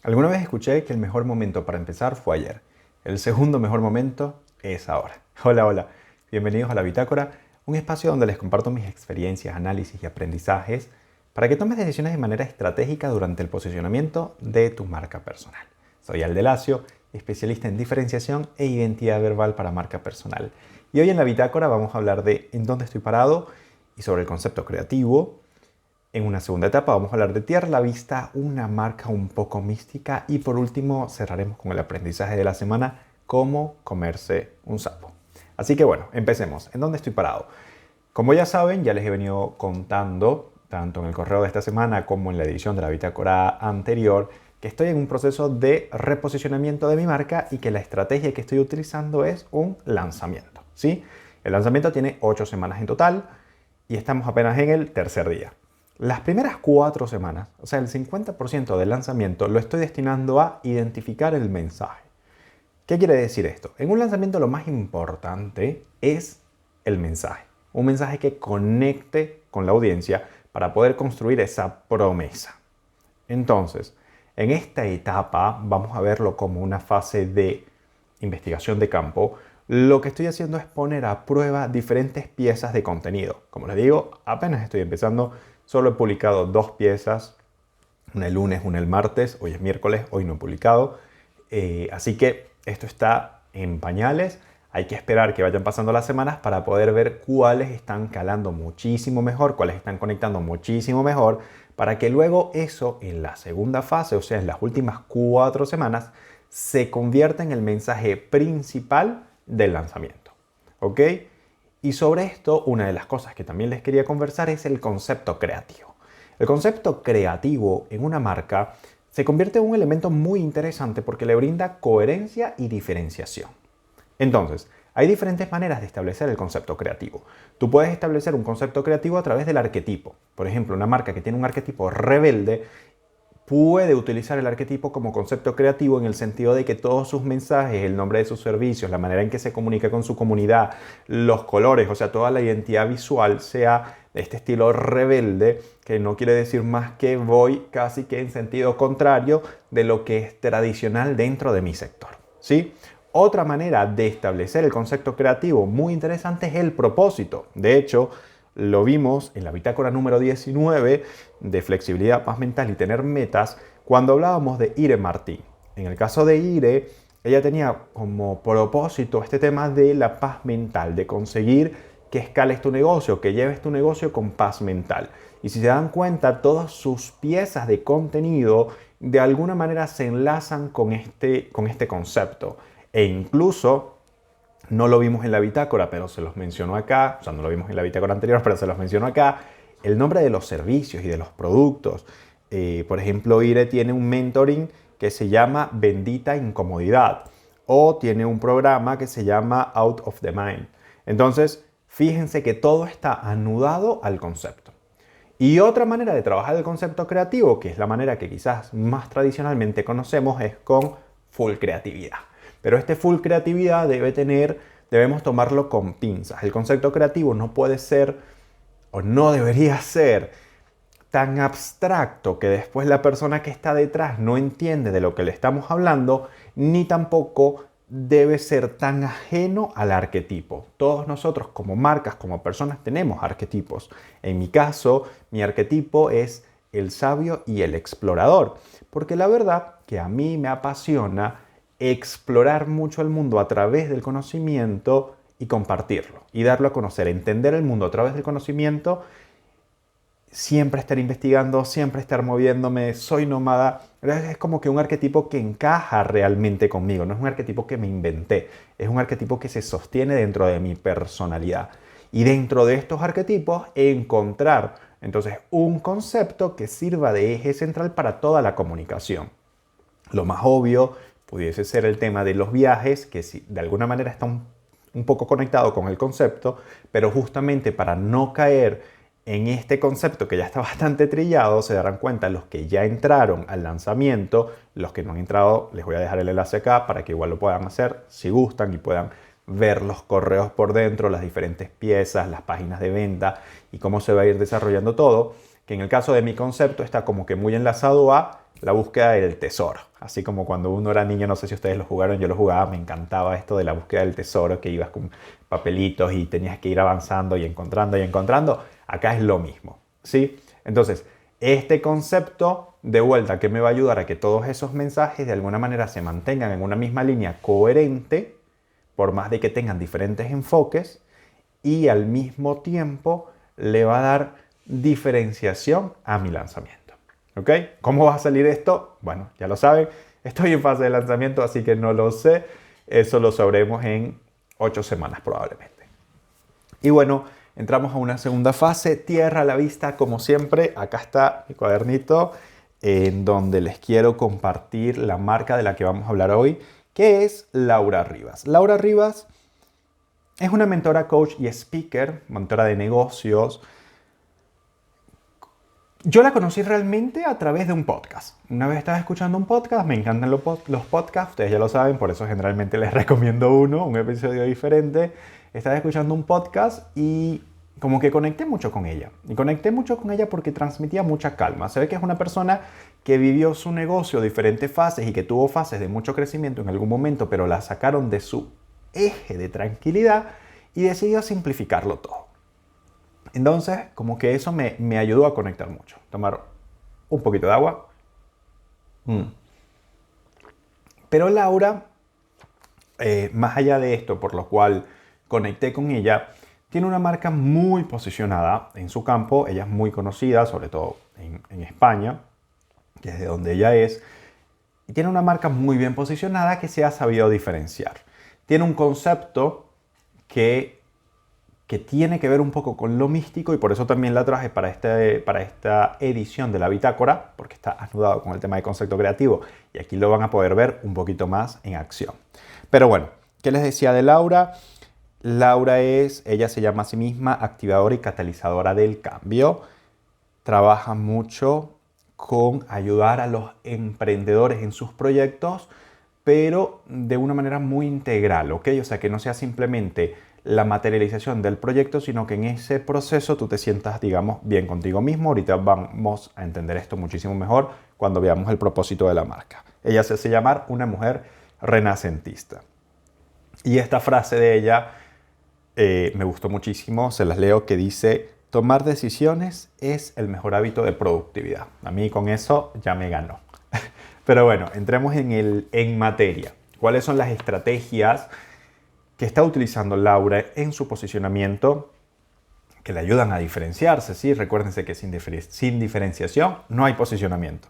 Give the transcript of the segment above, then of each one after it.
Alguna vez escuché que el mejor momento para empezar fue ayer. El segundo mejor momento es ahora. Hola, hola. Bienvenidos a La Bitácora, un espacio donde les comparto mis experiencias, análisis y aprendizajes para que tomes decisiones de manera estratégica durante el posicionamiento de tu marca personal. Soy Alde Lacio, especialista en diferenciación e identidad verbal para marca personal. Y hoy en La Bitácora vamos a hablar de en dónde estoy parado y sobre el concepto creativo. En una segunda etapa vamos a hablar de Tierra a la Vista, una marca un poco mística. Y por último cerraremos con el aprendizaje de la semana, cómo comerse un sapo. Así que bueno, empecemos. ¿En dónde estoy parado? Como ya saben, ya les he venido contando, tanto en el correo de esta semana como en la edición de la bitácora anterior, que estoy en un proceso de reposicionamiento de mi marca y que la estrategia que estoy utilizando es un lanzamiento, ¿sí? El lanzamiento tiene 8 semanas en total y estamos apenas en el tercer día. Las primeras 4 semanas, o sea, el 50% del lanzamiento, lo estoy destinando a identificar el mensaje. ¿Qué quiere decir esto? En un lanzamiento lo más importante es el mensaje. Un mensaje que conecte con la audiencia para poder construir esa promesa. Entonces, en esta etapa vamos a verlo como una fase de investigación de campo. Lo que estoy haciendo es poner a prueba diferentes piezas de contenido. Como les digo, apenas estoy empezando. Solo he publicado 2 piezas, una el lunes, una el martes, hoy es miércoles, hoy no he publicado. Así que esto está en pañales, hay que esperar que vayan pasando las semanas para poder ver cuáles están calando muchísimo mejor, cuáles están conectando muchísimo mejor, para que luego eso en la segunda fase, o sea, en las últimas 4 semanas, se convierta en el mensaje principal del lanzamiento. ¿Ok? Y sobre esto, una de las cosas que también les quería conversar es el concepto creativo. El concepto creativo en una marca se convierte en un elemento muy interesante porque le brinda coherencia y diferenciación. Entonces, hay diferentes maneras de establecer el concepto creativo. Tú puedes establecer un concepto creativo a través del arquetipo. Por ejemplo, una marca que tiene un arquetipo rebelde puede utilizar el arquetipo como concepto creativo en el sentido de que todos sus mensajes, el nombre de sus servicios, la manera en que se comunica con su comunidad, los colores, o sea, toda la identidad visual sea de este estilo rebelde, que no quiere decir más que voy casi que en sentido contrario de lo que es tradicional dentro de mi sector, ¿sí? Otra manera de establecer el concepto creativo muy interesante es el propósito. De hecho, lo vimos en la bitácora número 19 de flexibilidad, paz mental y tener metas cuando hablábamos de Ire Martín. En el caso de Ire, ella tenía como propósito este tema de la paz mental, de conseguir que escales tu negocio, que lleves tu negocio con paz mental. Y si se dan cuenta, todas sus piezas de contenido de alguna manera se enlazan con este concepto. E incluso no lo vimos en la bitácora, pero se los menciono acá. O sea, no lo vimos en la bitácora anterior, pero se los menciono acá. El nombre de los servicios y de los productos. Por ejemplo, IRE tiene un mentoring que se llama Bendita Incomodidad. O tiene un programa que se llama Out of the Mind. Entonces, fíjense que todo está anudado al concepto. Y otra manera de trabajar el concepto creativo, que es la manera que quizás más tradicionalmente conocemos, es con full creatividad. Pero este full creatividad debemos tomarlo con pinzas. El concepto creativo no puede ser o no debería ser tan abstracto que después la persona que está detrás no entiende de lo que le estamos hablando, ni tampoco debe ser tan ajeno al arquetipo. Todos nosotros como marcas, como personas, tenemos arquetipos. En mi caso, mi arquetipo es el sabio y el explorador, porque la verdad que a mí me apasiona explorar mucho el mundo a través del conocimiento y compartirlo y darlo a conocer, entender el mundo a través del conocimiento, siempre estar investigando, siempre estar moviéndome, soy nómada. Es como que un arquetipo que encaja realmente conmigo, no es un arquetipo que me inventé, es un arquetipo que se sostiene dentro de mi personalidad. Y dentro de estos arquetipos encontrar entonces un concepto que sirva de eje central para toda la comunicación. Lo más obvio pudiese ser el tema de los viajes, que sí, de alguna manera está un poco conectado con el concepto, pero justamente para no caer en este concepto que ya está bastante trillado, se darán cuenta los que ya entraron al lanzamiento, los que no han entrado, les voy a dejar el enlace acá para que igual lo puedan hacer si gustan y puedan ver los correos por dentro, las diferentes piezas, las páginas de venta y cómo se va a ir desarrollando todo, que en el caso de mi concepto está como que muy enlazado a la búsqueda del tesoro. Así como cuando uno era niño, no sé si ustedes lo jugaron, yo lo jugaba, me encantaba esto de la búsqueda del tesoro, que ibas con papelitos y tenías que ir avanzando y encontrando y encontrando. Acá es lo mismo, ¿sí? Entonces, este concepto de vuelta que me va a ayudar a que todos esos mensajes de alguna manera se mantengan en una misma línea coherente, por más de que tengan diferentes enfoques, y al mismo tiempo le va a dar diferenciación a mi lanzamiento. ¿Ok? ¿Cómo va a salir esto? Bueno, ya lo saben, estoy en fase de lanzamiento, así que no lo sé. Eso lo sabremos en 8 semanas probablemente. Y bueno, entramos a una segunda fase, tierra a la vista, como siempre. Acá está mi cuadernito en donde les quiero compartir la marca de la que vamos a hablar hoy, que es Laura Rivas. Laura Rivas es una mentora, coach y speaker, mentora de negocios. Yo la conocí realmente a través de un podcast. Una vez estaba escuchando un podcast, me encantan los podcasts, ustedes ya lo saben, por eso generalmente les recomiendo un episodio diferente. Estaba escuchando un podcast y como que conecté mucho con ella. Y conecté mucho con ella porque transmitía mucha calma. Se ve que es una persona que vivió su negocio diferentes fases y que tuvo fases de mucho crecimiento en algún momento, pero la sacaron de su eje de tranquilidad y decidió simplificarlo todo. Entonces, como que eso me ayudó a conectar mucho. Tomar un poquito de agua. Pero Laura, más allá de esto, por lo cual conecté con ella, tiene una marca muy posicionada en su campo. Ella es muy conocida, sobre todo en España, que es de donde ella es. Y tiene una marca muy bien posicionada que se ha sabido diferenciar. Tiene un concepto que tiene que ver un poco con lo místico y por eso también la traje para esta edición de la bitácora, porque está anudado con el tema de concepto creativo y aquí lo van a poder ver un poquito más en acción. Pero bueno, ¿qué les decía de Laura? Ella se llama a sí misma activadora y catalizadora del cambio. Trabaja mucho con ayudar a los emprendedores en sus proyectos, pero de una manera muy integral, ¿ok? O sea, que no sea simplemente la materialización del proyecto, sino que en ese proceso tú te sientas, digamos, bien contigo mismo. Ahorita vamos a entender esto muchísimo mejor cuando veamos el propósito de la marca. Ella se hace llamar una mujer renacentista. Y esta frase de ella me gustó muchísimo, se las leo, que dice: tomar decisiones es el mejor hábito de productividad. A mí con eso ya me ganó. Pero bueno, entremos en materia. ¿Cuáles son las estrategias que está utilizando Laura en su posicionamiento que le ayudan a diferenciarse? ¿Sí? Recuérdense que sin diferenciación no hay posicionamiento.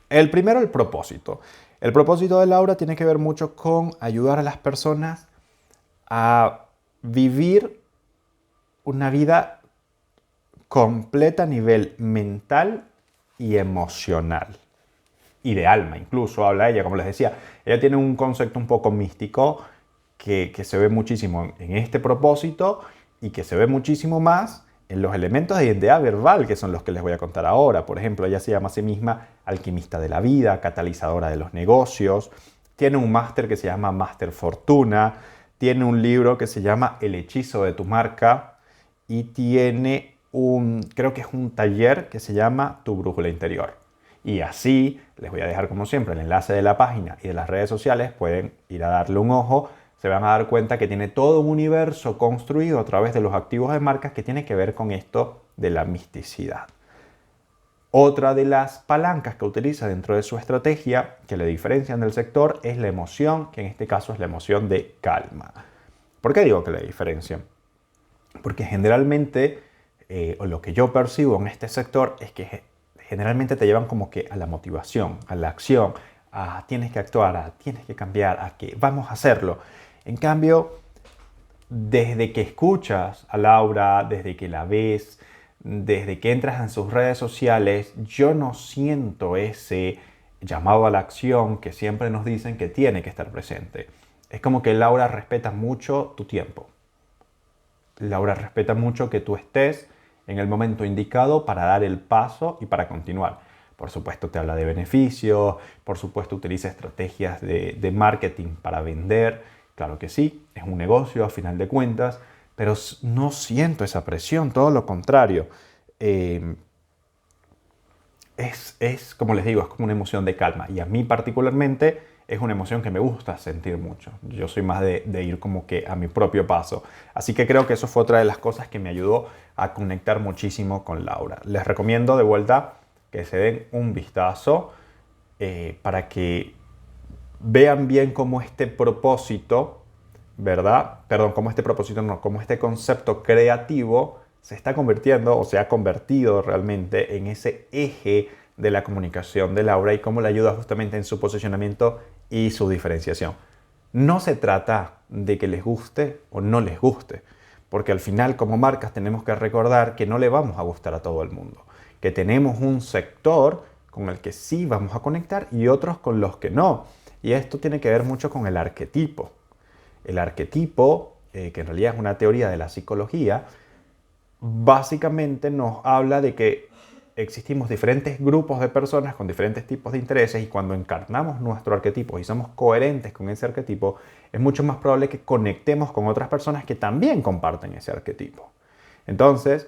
El primero, el propósito. El propósito de Laura tiene que ver mucho con ayudar a las personas a vivir una vida completa a nivel mental y emocional. Y de alma, incluso habla ella, como les decía. Ella tiene un concepto un poco místico que se ve muchísimo en este propósito y que se ve muchísimo más en los elementos de identidad verbal, que son los que les voy a contar ahora. Por ejemplo, ella se llama a sí misma alquimista de la vida, catalizadora de los negocios. Tiene un máster que se llama Máster Fortuna. Tiene un libro que se llama El hechizo de tu marca. Y tiene creo que es un taller que se llama Tu brújula interior. Y así, les voy a dejar como siempre el enlace de la página y de las redes sociales. Pueden ir a darle un ojo. Se van a dar cuenta que tiene todo un universo construido a través de los activos de marcas que tiene que ver con esto de la misticidad. Otra de las palancas que utiliza dentro de su estrategia que le diferencian del sector es la emoción, que en este caso es la emoción de calma. ¿Por qué digo que le diferencian? Porque generalmente, o lo que yo percibo en este sector es que generalmente te llevan como que a la motivación, a la acción, a tienes que actuar, a tienes que cambiar, a que vamos a hacerlo. En cambio, desde que escuchas a Laura, desde que la ves, desde que entras en sus redes sociales, yo no siento ese llamado a la acción que siempre nos dicen que tiene que estar presente. Es como que Laura respeta mucho tu tiempo. Laura respeta mucho que tú estés en el momento indicado para dar el paso y para continuar. Por supuesto te habla de beneficios, por supuesto utiliza estrategias de marketing para vender. Claro que sí, es un negocio a final de cuentas, pero no siento esa presión, todo lo contrario. como les digo, es como una emoción de calma. Y a mí particularmente es una emoción que me gusta sentir mucho. Yo soy más de ir como que a mi propio paso. Así que creo que eso fue otra de las cosas que me ayudó a conectar muchísimo con Laura. Les recomiendo de vuelta que se den un vistazo para que vean bien cómo este propósito, ¿verdad? Perdón, cómo este propósito no, cómo este concepto creativo se está convirtiendo o se ha convertido realmente en ese eje de la comunicación de Laura y cómo le ayuda justamente en su posicionamiento y su diferenciación. No se trata de que les guste o no les guste, porque al final como marcas tenemos que recordar que no le vamos a gustar a todo el mundo, que tenemos un sector con el que sí vamos a conectar y otros con los que no. Y esto tiene que ver mucho con el arquetipo. El arquetipo, que en realidad es una teoría de la psicología, básicamente nos habla de que existimos diferentes grupos de personas con diferentes tipos de intereses y cuando encarnamos nuestro arquetipo y somos coherentes con ese arquetipo, es mucho más probable que conectemos con otras personas que también comparten ese arquetipo. Entonces,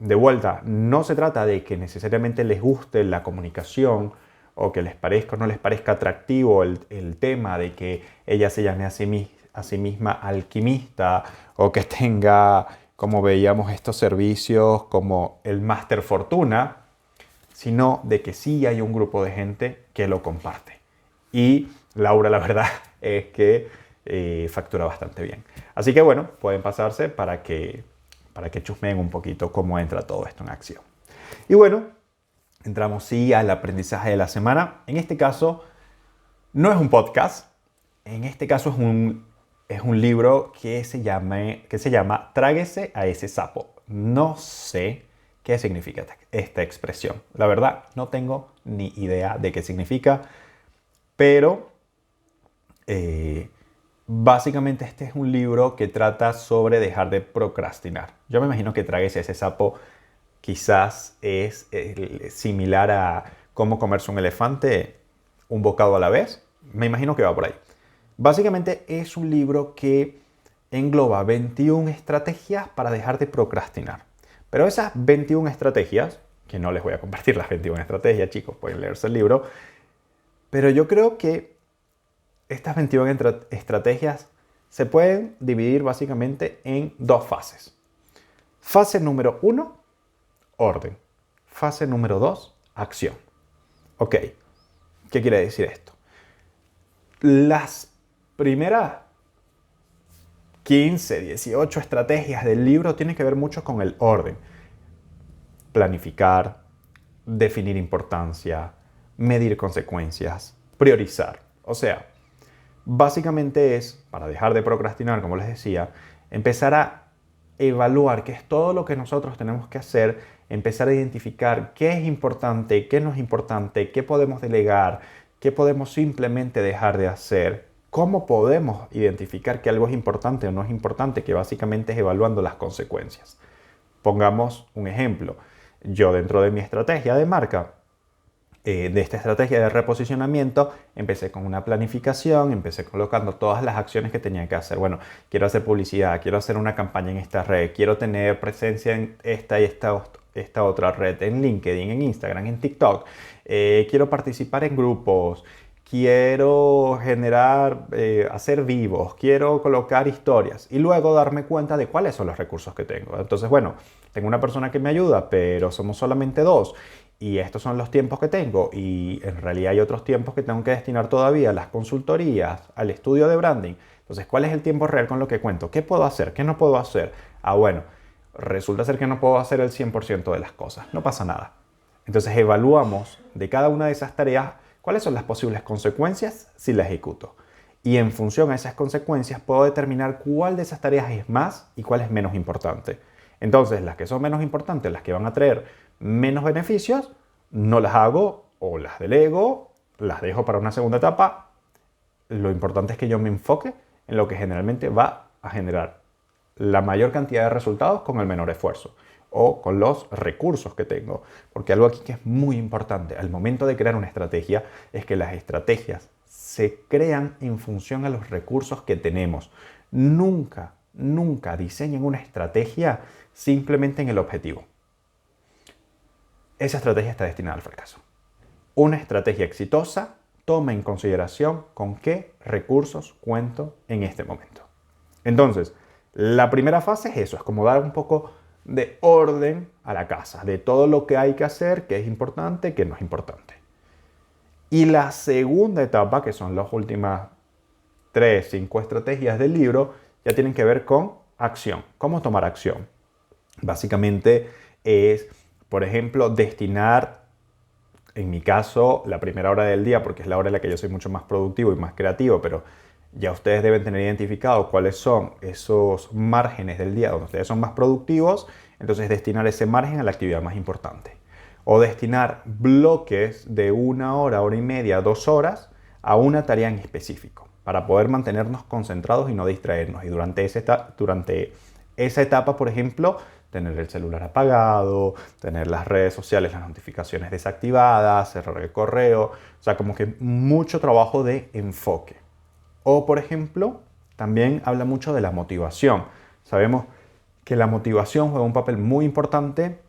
de vuelta, no se trata de que necesariamente les guste la comunicación o que les parezca o no les parezca atractivo el tema de que ella se llame a sí misma alquimista o que tenga, como veíamos, estos servicios como el Master Fortuna, sino de que sí hay un grupo de gente que lo comparte. Y Laura, la verdad, es que factura bastante bien. Así que bueno, pueden pasarse para que chusmeen un poquito cómo entra todo esto en acción. Y bueno, entramos sí al aprendizaje de la semana. En este caso, no es un podcast. En este caso es un libro que se llama Tráguese a ese sapo. No sé qué significa esta expresión. La verdad, no tengo ni idea de qué significa, pero básicamente este es un libro que trata sobre dejar de procrastinar. Yo me imagino que Tráguese a ese sapo quizás es similar a cómo comerse un elefante un bocado a la vez. Me imagino que va por ahí. Básicamente es un libro que engloba 21 estrategias para dejar de procrastinar. Pero esas 21 estrategias, que no les voy a compartir las 21 estrategias, chicos, pueden leerse el libro, pero yo creo que estas 21 estrategias se pueden dividir básicamente en dos fases. Fase número 1, orden. Fase número 2, acción. Ok, ¿qué quiere decir esto? Las primeras 15, 18 estrategias del libro tienen que ver mucho con el orden. Planificar, definir importancia, medir consecuencias, priorizar. O sea, básicamente es, para dejar de procrastinar, como les decía, empezar a evaluar qué es todo lo que nosotros tenemos que hacer, empezar a identificar qué es importante, qué no es importante, qué podemos delegar, qué podemos simplemente dejar de hacer, cómo podemos identificar que algo es importante o no es importante, que básicamente es evaluando las consecuencias. Pongamos un ejemplo. Yo dentro de mi estrategia de marca, de esta estrategia de reposicionamiento, empecé con una planificación, empecé colocando todas las acciones que tenía que hacer. Bueno, quiero hacer publicidad, quiero hacer una campaña en esta red, quiero tener presencia en esta y esta otra red, en LinkedIn, en Instagram, en TikTok, quiero participar en grupos, quiero generar, hacer vivos, quiero colocar historias y luego darme cuenta de cuáles son los recursos que tengo. Entonces, bueno, tengo una persona que me ayuda, pero somos solamente dos y estos son los tiempos que tengo y en realidad hay otros tiempos que tengo que destinar todavía a las consultorías, al estudio de branding. Entonces, ¿cuál es el tiempo real con lo que cuento? ¿Qué puedo hacer? ¿Qué no puedo hacer? Ah, bueno, resulta ser que no puedo hacer el 100% de las cosas. No pasa nada. Entonces, evaluamos de cada una de esas tareas cuáles son las posibles consecuencias si la ejecuto. Y en función a esas consecuencias puedo determinar cuál de esas tareas es más y cuál es menos importante. Entonces, las que son menos importantes, las que van a traer menos beneficios, no las hago o las delego, las dejo para una segunda etapa. Lo importante es que yo me enfoque en lo que generalmente va a generar la mayor cantidad de resultados con el menor esfuerzo o con los recursos que tengo. Porque algo aquí que es muy importante al momento de crear una estrategia es que las estrategias se crean en función a los recursos que tenemos. Nunca, nunca diseñen una estrategia simplemente en el objetivo. esa estrategia está destinada al fracaso. Una estrategia exitosa toma en consideración con qué recursos cuento en este momento. Entonces, la primera fase es eso, es como dar un poco de orden a la casa, de todo lo que hay que hacer, qué es importante, qué no es importante. Y la segunda etapa, que son las últimas 3, 5 estrategias del libro, ya tienen que ver con acción. ¿Cómo tomar acción? Básicamente es, por ejemplo, destinar, en mi caso, la primera hora del día, porque es la hora en la que yo soy mucho más productivo y más creativo, pero ya ustedes deben tener identificado cuáles son esos márgenes del día donde ustedes son más productivos, entonces destinar ese margen a la actividad más importante. O destinar bloques de 1 hora, hora y media, 2 horas a una tarea en específico, para poder mantenernos concentrados y no distraernos. Y durante esa etapa, por ejemplo, tener el celular apagado, tener las redes sociales, las notificaciones desactivadas, cerrar el correo, o sea, como que mucho trabajo de enfoque. O, por ejemplo, también habla mucho de la motivación. Sabemos que la motivación juega un papel muy importante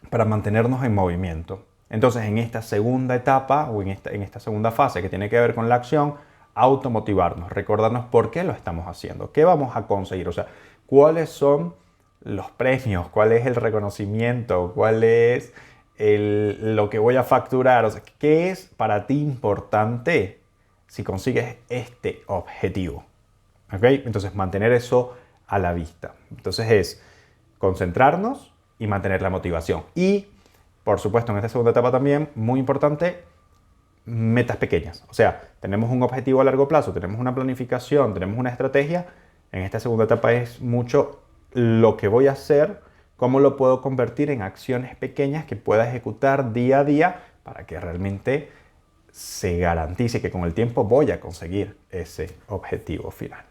para mantenernos en movimiento. Entonces, en esta segunda etapa o en esta segunda fase que tiene que ver con la acción, automotivarnos, recordarnos por qué lo estamos haciendo, qué vamos a conseguir, o sea, cuáles son los premios, cuál es el reconocimiento, cuál es lo que voy a facturar, o sea, qué es para ti importante si consigues este objetivo. ¿Ok? Entonces, mantener eso a la vista. Entonces es concentrarnos y mantener la motivación. Y, por supuesto, en esta segunda etapa también, muy importante, metas pequeñas. O sea, tenemos un objetivo a largo plazo, tenemos una planificación, tenemos una estrategia. En esta segunda etapa es mucho lo que voy a hacer, cómo lo puedo convertir en acciones pequeñas que pueda ejecutar día a día para que realmente se garantice que con el tiempo voy a conseguir ese objetivo final.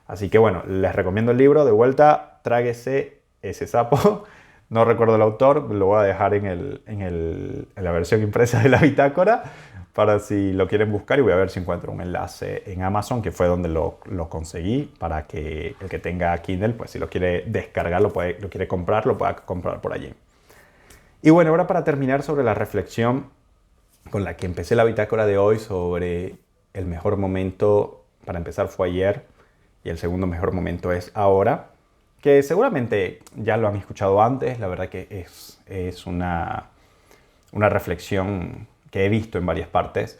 Así que bueno, les recomiendo el libro. De vuelta, tráguese ese sapo. No recuerdo el autor, lo voy a dejar en la versión impresa de la bitácora para si lo quieren buscar, y voy a ver si encuentro un enlace en Amazon, que fue donde lo conseguí, para que el que tenga Kindle, pues si lo quiere descargar, lo quiere comprar, lo pueda comprar por allí. Y bueno, ahora para terminar sobre la reflexión con la que empecé la bitácora de hoy sobre el mejor momento para empezar fue ayer y el segundo mejor momento es ahora, que seguramente ya lo han escuchado antes. La verdad que es una reflexión que he visto en varias partes,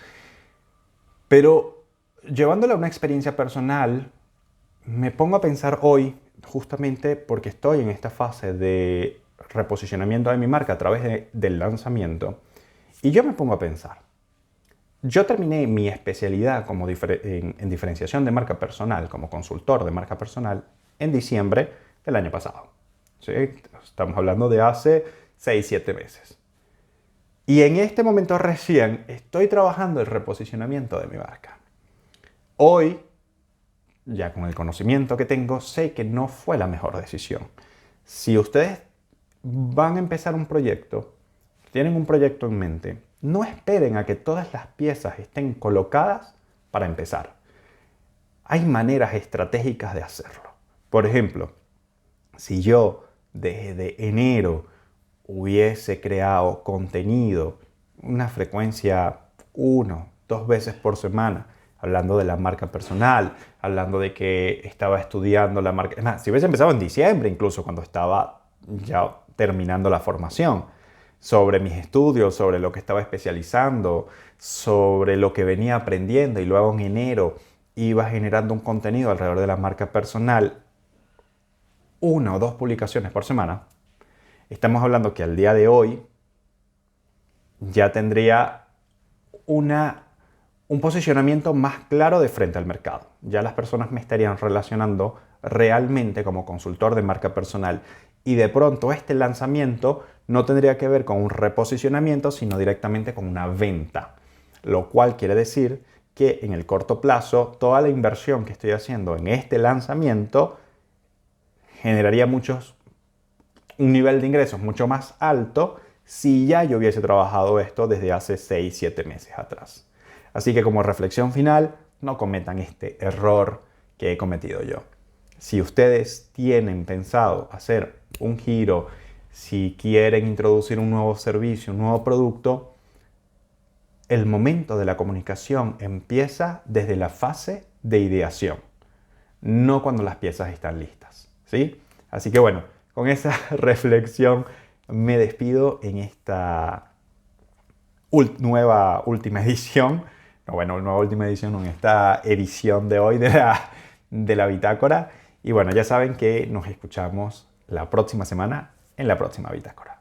pero llevándola a una experiencia personal, me pongo a pensar hoy, justamente porque estoy en esta fase de reposicionamiento de mi marca a través del lanzamiento, y yo me pongo a pensar, yo terminé mi especialidad en diferenciación de marca personal, como consultor de marca personal, en diciembre del año pasado. ¿Sí? Estamos hablando de hace 6-7 meses. Y en este momento recién estoy trabajando el reposicionamiento de mi marca. Hoy, ya con el conocimiento que tengo, sé que no fue la mejor decisión. Si ustedes van a empezar un proyecto, tienen un proyecto en mente, no esperen a que todas las piezas estén colocadas para empezar. Hay maneras estratégicas de hacerlo. Por ejemplo, si yo desde enero hubiese creado contenido, una frecuencia 1-2 veces por semana, hablando de la marca personal, hablando de que estaba estudiando la marca. Es más, si hubiese empezado en diciembre, incluso cuando estaba ya terminando la formación, sobre mis estudios, sobre lo que estaba especializando, sobre lo que venía aprendiendo, y luego en enero iba generando un contenido alrededor de la marca personal, 1 o 2 publicaciones por semana, estamos hablando que al día de hoy ya tendría un posicionamiento más claro de frente al mercado. Ya las personas me estarían relacionando realmente como consultor de marca personal, y de pronto este lanzamiento no tendría que ver con un reposicionamiento, sino directamente con una venta, lo cual quiere decir que en el corto plazo toda la inversión que estoy haciendo en este lanzamiento generaría un nivel de ingresos mucho más alto si ya yo hubiese trabajado esto desde hace 6-7 meses atrás. Así que como reflexión final, no cometan este error que he cometido yo. Si ustedes tienen pensado hacer un giro, si quieren introducir un nuevo servicio, un nuevo producto, el momento de la comunicación empieza desde la fase de ideación, no cuando las piezas están listas, ¿sí? Así que bueno, con esa reflexión me despido en esta nueva última edición, en esta edición de hoy de la bitácora. Y bueno, ya saben que nos escuchamos la próxima semana en la próxima bitácora.